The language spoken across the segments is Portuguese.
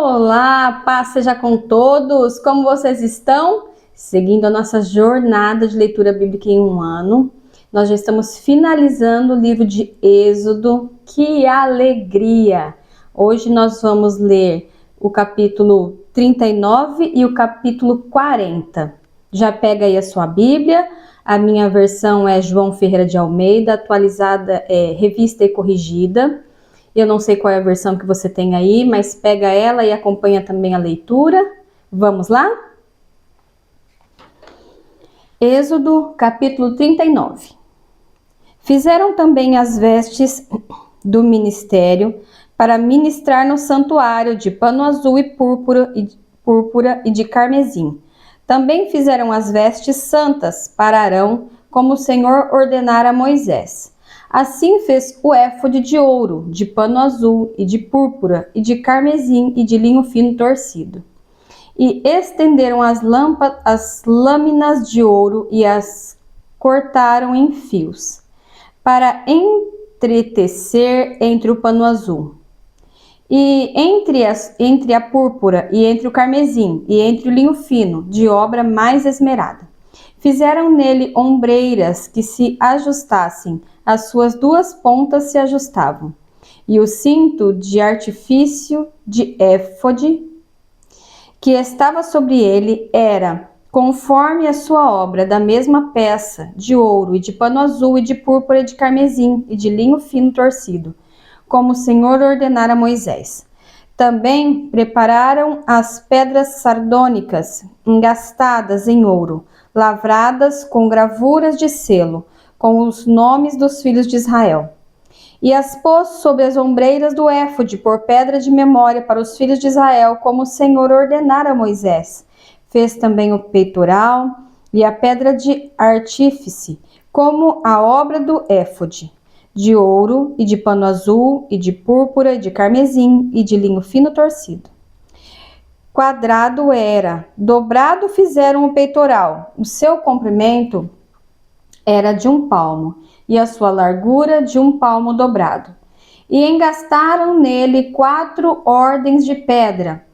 Olá, paz seja com todos. Como vocês estão? Seguindo a nossa jornada de leitura bíblica em um ano, nós já estamos finalizando o livro de Êxodo. Que alegria! Hoje nós vamos ler o capítulo 39 e o capítulo 40. Já pega aí a sua Bíblia. A minha versão é João Ferreira de Almeida, atualizada, revista e corrigida. Eu não sei qual é a versão que você tem aí, mas pega ela e acompanha também a leitura. Vamos lá? Êxodo, capítulo 39. Fizeram também as vestes do ministério para ministrar no santuário de pano azul e púrpura e de carmesim. Também fizeram as vestes santas para Arão, como o Senhor ordenara a Moisés. Assim fez o éfode de ouro, de pano azul e de púrpura e de carmesim e de linho fino torcido. E estenderam as lâminas de ouro e as cortaram em fios, para entretecer entre o pano azul, e entre a púrpura e entre o carmesim e entre o linho fino, de obra mais esmerada. Fizeram nele ombreiras que se ajustassem, as suas duas pontas se ajustavam. E o cinto de artifício de éfode que estava sobre ele era, conforme a sua obra, da mesma peça, de ouro e de pano azul e de púrpura e de carmesim e de linho fino torcido, como o Senhor ordenara a Moisés. Também prepararam as pedras sardônicas, engastadas em ouro, lavradas com gravuras de selo, com os nomes dos filhos de Israel. E as pôs sobre as ombreiras do éfode por pedra de memória para os filhos de Israel, como o Senhor ordenara a Moisés. Fez também o peitoral e a pedra de artífice, como a obra do éfode, de ouro e de pano azul e de púrpura e de carmesim e de linho fino torcido. Quadrado era, dobrado fizeram o peitoral. O seu comprimento era de 1 palmo e a sua largura de 1 palmo dobrado. E engastaram nele 4 ordens de pedra,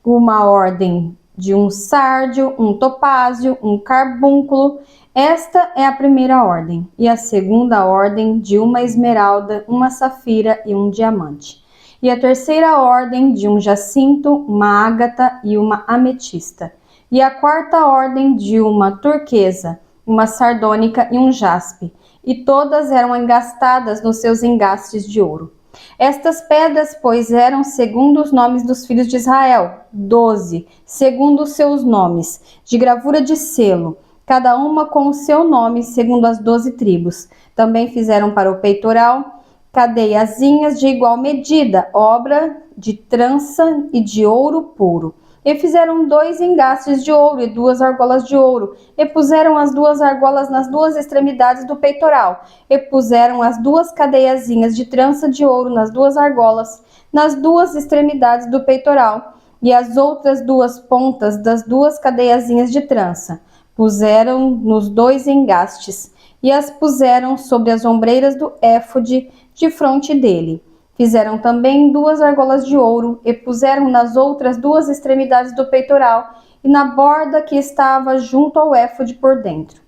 uma ordem de um sárdio, um topázio, um carbúnculo. Esta é a primeira ordem, e a segunda ordem de uma esmeralda, uma safira e um diamante. E a terceira ordem de um jacinto, uma ágata e uma ametista. E a quarta ordem de uma turquesa, uma sardônica e um jaspe. E todas eram engastadas nos seus engastes de ouro. Estas pedras, pois, eram segundo os nomes dos filhos de Israel, 12, segundo os seus nomes, de gravura de selo, cada uma com o seu nome, segundo as 12 tribos. Também fizeram para o peitoral cadeiazinhas de igual medida, obra de trança e de ouro puro. E fizeram 2 engastes de ouro e 2 argolas de ouro, e puseram as 2 argolas nas 2 extremidades do peitoral, e puseram as 2 cadeiazinhas de trança de ouro nas 2 argolas, nas 2 extremidades do peitoral, e as outras 2 pontas das 2 cadeiazinhas de trança. Puseram nos 2 engastes, e as puseram sobre as ombreiras do éfode de fronte dele. Fizeram também 2 argolas de ouro e puseram nas outras 2 extremidades do peitoral e na borda que estava junto ao éfode por dentro.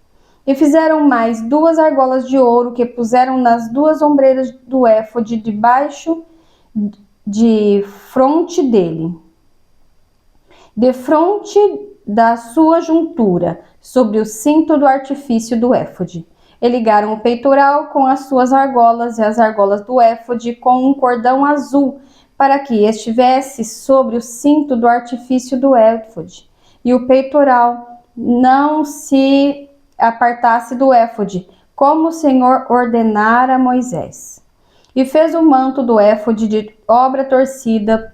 E fizeram mais 2 argolas de ouro que puseram nas 2 ombreiras do éfode debaixo de fronte dele, de fronte da sua juntura, sobre o cinto do artifício do éfode. E ligaram o peitoral com as suas argolas e as argolas do éfode com um cordão azul, para que estivesse sobre o cinto do artifício do éfode. E o peitoral não se apartasse do éfode, como o Senhor ordenara a Moisés. E fez o manto do éfode de obra torcida,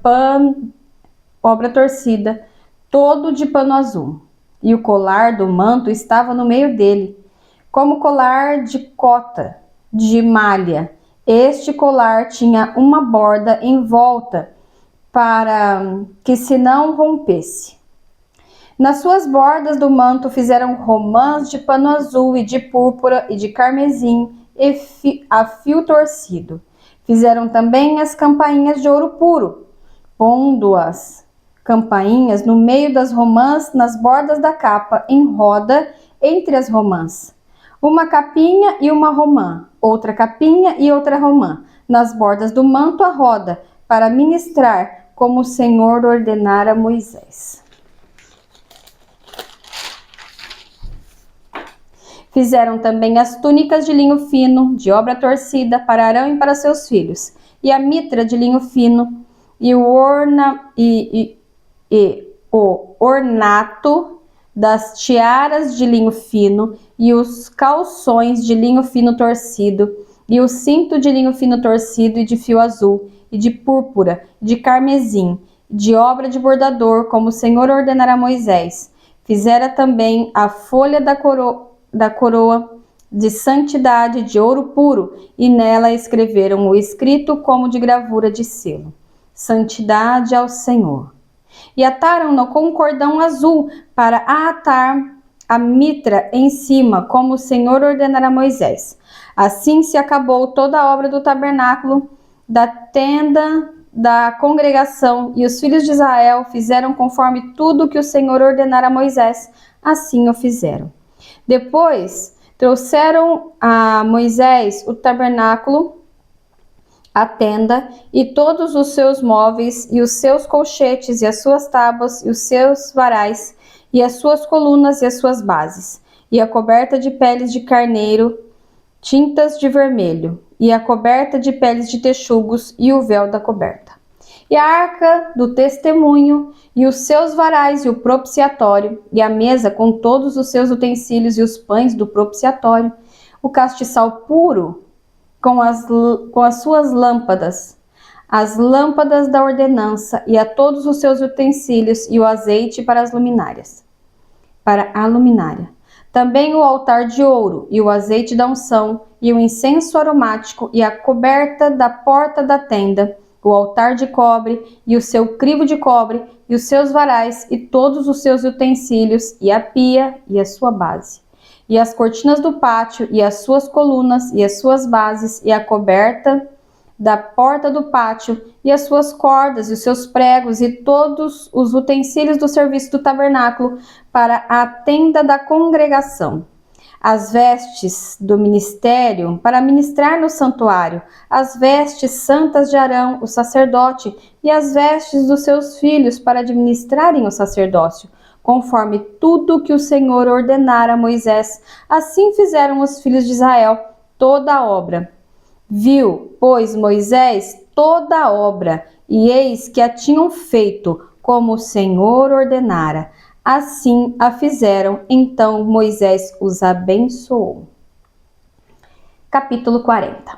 todo de pano azul. E o colar do manto estava no meio dele, como colar de cota, de malha. Este colar tinha uma borda em volta, para que se não rompesse. Nas suas bordas do manto fizeram romãs de pano azul e de púrpura e de carmesim a fio torcido. Fizeram também as campainhas de ouro puro, pondo-as campainhas no meio das romãs, nas bordas da capa, em roda entre as romãs. Uma capinha e uma romã, outra capinha e outra romã, nas bordas do manto à roda, para ministrar, como o Senhor ordenara a Moisés. Fizeram também as túnicas de linho fino, de obra torcida, para Arão e para seus filhos, e a mitra de linho fino, e o ornato das tiaras de linho fino, e os calções de linho fino torcido, e o cinto de linho fino torcido e de fio azul, e de púrpura, de carmesim, de obra de bordador, como o Senhor ordenara a Moisés. Fizera também a folha da coroa de santidade de ouro puro, e nela escreveram o escrito como de gravura de selo: Santidade ao Senhor. E ataram-no com um cordão azul para atar a mitra em cima, como o Senhor ordenara a Moisés. Assim se acabou toda a obra do tabernáculo, da tenda da congregação, e os filhos de Israel fizeram conforme tudo que o Senhor ordenara a Moisés, assim o fizeram. Depois trouxeram a Moisés o tabernáculo, a tenda e todos os seus móveis, e os seus colchetes, e as suas tábuas, e os seus varais, e as suas colunas, e as suas bases, e a coberta de peles de carneiro, tintas de vermelho, e a coberta de peles de texugos, e o véu da coberta. E a arca do testemunho, e os seus varais, e o propiciatório, e a mesa com todos os seus utensílios, e os pães do propiciatório, o castiçal puro, com as suas lâmpadas, as lâmpadas da ordenança, e a todos os seus utensílios, e o azeite para as luminárias, para a luminária. Também o altar de ouro, e o azeite da unção, e o incenso aromático, e a coberta da porta da tenda, o altar de cobre, e o seu crivo de cobre, e os seus varais, e todos os seus utensílios, e a pia, e a sua base, e as cortinas do pátio, e as suas colunas, e as suas bases, e a coberta da porta do pátio, e as suas cordas, e os seus pregos, e todos os utensílios do serviço do tabernáculo, para a tenda da congregação. As vestes do ministério, para ministrar no santuário, as vestes santas de Arão, o sacerdote, e as vestes dos seus filhos, para administrarem o sacerdócio, conforme tudo que o Senhor ordenara a Moisés. Assim fizeram os filhos de Israel toda a obra. Viu, pois, Moisés toda a obra, e eis que a tinham feito, como o Senhor ordenara. Assim a fizeram, então Moisés os abençoou. Capítulo 40.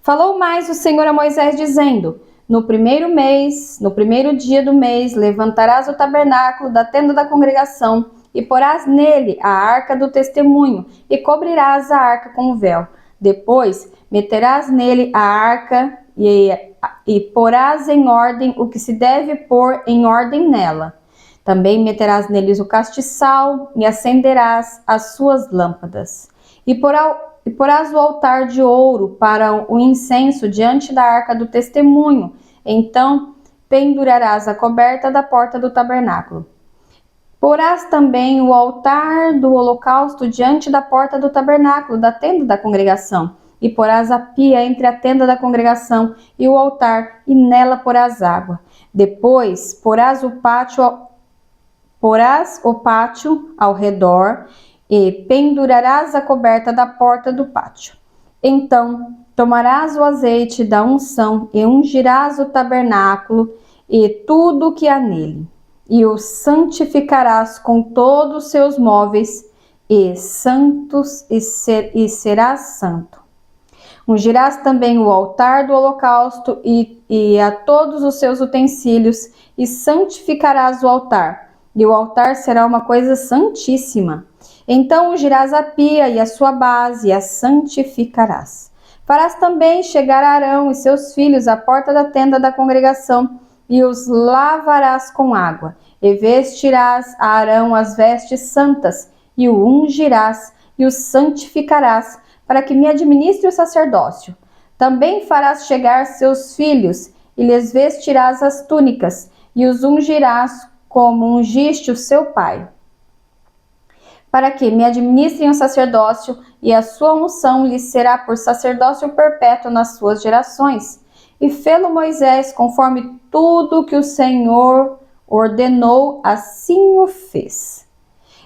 Falou mais o Senhor a Moisés, dizendo: No primeiro mês, no primeiro dia do mês, levantarás o tabernáculo da tenda da congregação, e porás nele a arca do testemunho, e cobrirás a arca com o véu. Depois meterás nele a arca, e porás em ordem o que se deve pôr em ordem nela. Também meterás neles o castiçal, e acenderás as suas lâmpadas. E porás o altar de ouro para o incenso diante da arca do testemunho. Então pendurarás a coberta da porta do tabernáculo. Porás também o altar do holocausto diante da porta do tabernáculo, da tenda da congregação. E porás a pia entre a tenda da congregação e o altar, e nela porás água. Depois porás o pátio ao redor, e pendurarás a coberta da porta do pátio. Então tomarás o azeite da unção, e ungirás o tabernáculo e tudo o que há nele, e o santificarás com todos os seus móveis, e serás santo. Ungirás também o altar do holocausto e a todos os seus utensílios, e santificarás o altar, e o altar será uma coisa santíssima. Então ungirás a pia e a sua base, e a santificarás. Farás também chegar Arão e seus filhos à porta da tenda da congregação, e os lavarás com água, e vestirás a Arão as vestes santas, e o ungirás, e o santificarás, para que me administre o sacerdócio. Também farás chegar seus filhos, e lhes vestirás as túnicas, e os ungirás como ungiste o seu pai, para que me administrem o sacerdócio, e a sua unção lhes será por sacerdócio perpétuo nas suas gerações. E fê-lo Moisés, conforme tudo que o Senhor ordenou, assim o fez.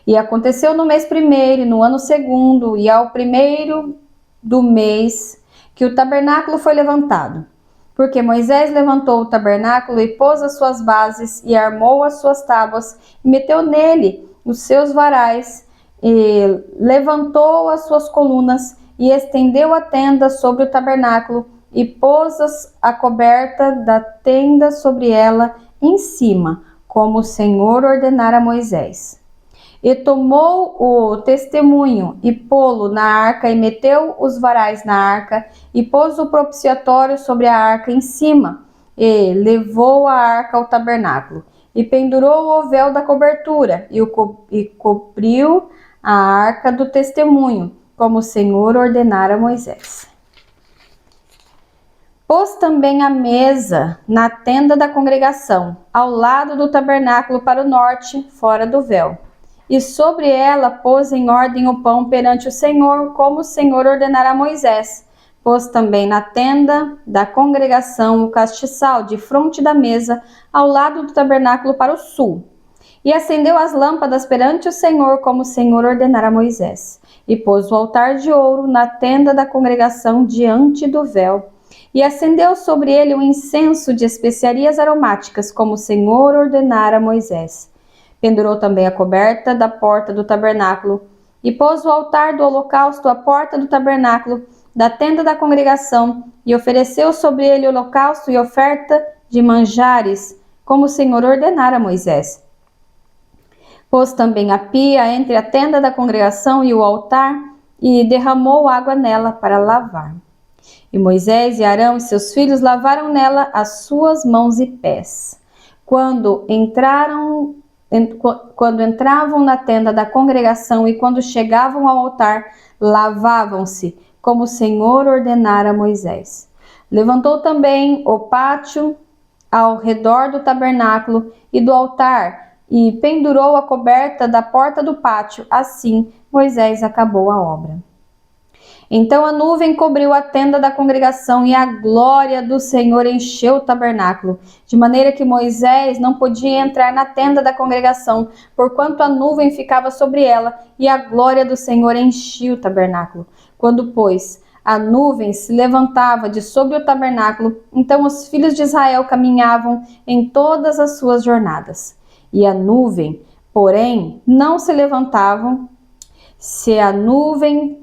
E aconteceu no mês primeiro, e no ano segundo, e ao primeiro do mês, que o tabernáculo foi levantado. Porque Moisés levantou o tabernáculo e pôs as suas bases, e armou as suas tábuas, e meteu nele os seus varais, e levantou as suas colunas, e estendeu a tenda sobre o tabernáculo, e pôs a coberta da tenda sobre ela em cima, como o Senhor ordenara a Moisés. E tomou o testemunho, e pô-lo na arca, e meteu os varais na arca, e pôs o propiciatório sobre a arca em cima, e levou a arca ao tabernáculo, e pendurou o véu da cobertura, e cobriu a arca do testemunho, como o Senhor ordenara a Moisés. Pôs também a mesa na tenda da congregação, ao lado do tabernáculo para o norte, fora do véu. E sobre ela pôs em ordem o pão perante o Senhor, como o Senhor ordenara a Moisés. Pôs também na tenda da congregação o castiçal, de fronte da mesa, ao lado do tabernáculo para o sul. E acendeu as lâmpadas perante o Senhor, como o Senhor ordenara a Moisés. E pôs o altar de ouro na tenda da congregação, diante do véu. E acendeu sobre ele um incenso de especiarias aromáticas, como o Senhor ordenara a Moisés. Pendurou também a coberta da porta do tabernáculo, e pôs o altar do holocausto à porta do tabernáculo, da tenda da congregação, e ofereceu sobre ele holocausto e oferta de manjares, como o Senhor ordenara a Moisés. Pôs também a pia entre a tenda da congregação e o altar, e derramou água nela para lavar. E Moisés e Arão e seus filhos lavaram nela as suas mãos e pés. Quando entravam na tenda da congregação e quando chegavam ao altar, lavavam-se, como o Senhor ordenara a Moisés. Levantou também o pátio ao redor do tabernáculo e do altar, e pendurou a coberta da porta do pátio. Assim, Moisés acabou a obra. Então a nuvem cobriu a tenda da congregação, e a glória do Senhor encheu o tabernáculo, de maneira que Moisés não podia entrar na tenda da congregação, porquanto a nuvem ficava sobre ela, e a glória do Senhor enchia o tabernáculo. Quando, pois, a nuvem se levantava de sobre o tabernáculo, então os filhos de Israel caminhavam em todas as suas jornadas. E a nuvem, porém, não se levantava. Se a nuvem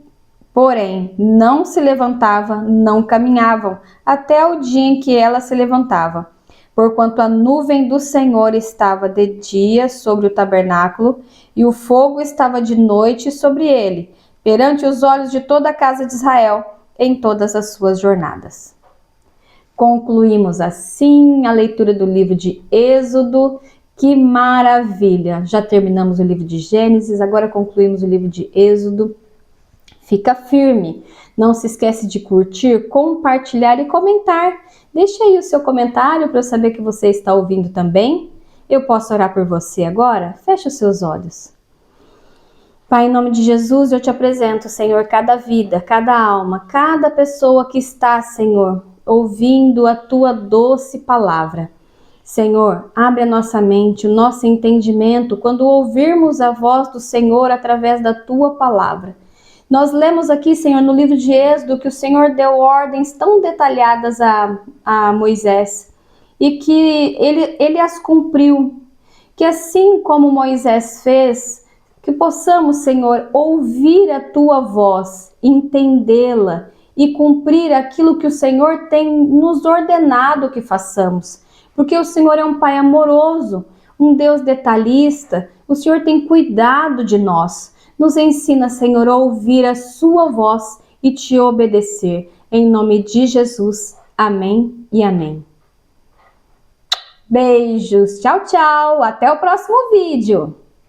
porém não se levantava, não caminhavam, até o dia em que ela se levantava. Porquanto a nuvem do Senhor estava de dia sobre o tabernáculo, e o fogo estava de noite sobre ele, perante os olhos de toda a casa de Israel, em todas as suas jornadas. Concluímos assim a leitura do livro de Êxodo. Que maravilha! Já terminamos o livro de Gênesis, agora concluímos o livro de Êxodo. Fica firme, não se esquece de curtir, compartilhar e comentar. Deixa aí o seu comentário para eu saber que você está ouvindo também. Eu posso orar por você agora? Feche os seus olhos. Pai, em nome de Jesus, eu te apresento, Senhor, cada vida, cada alma, cada pessoa que está, Senhor, ouvindo a tua doce palavra. Senhor, abre a nossa mente, o nosso entendimento, quando ouvirmos a voz do Senhor através da tua palavra. Nós lemos aqui, Senhor, no livro de Êxodo, que o Senhor deu ordens tão detalhadas a Moisés e que ele as cumpriu. Que assim como Moisés fez, que possamos, Senhor, ouvir a tua voz, entendê-la e cumprir aquilo que o Senhor tem nos ordenado que façamos. Porque o Senhor é um Pai amoroso, um Deus detalhista, o Senhor tem cuidado de nós. Nos ensina, Senhor, a ouvir a sua voz e te obedecer. Em nome de Jesus. Amém e amém. Beijos. Tchau, tchau. Até o próximo vídeo.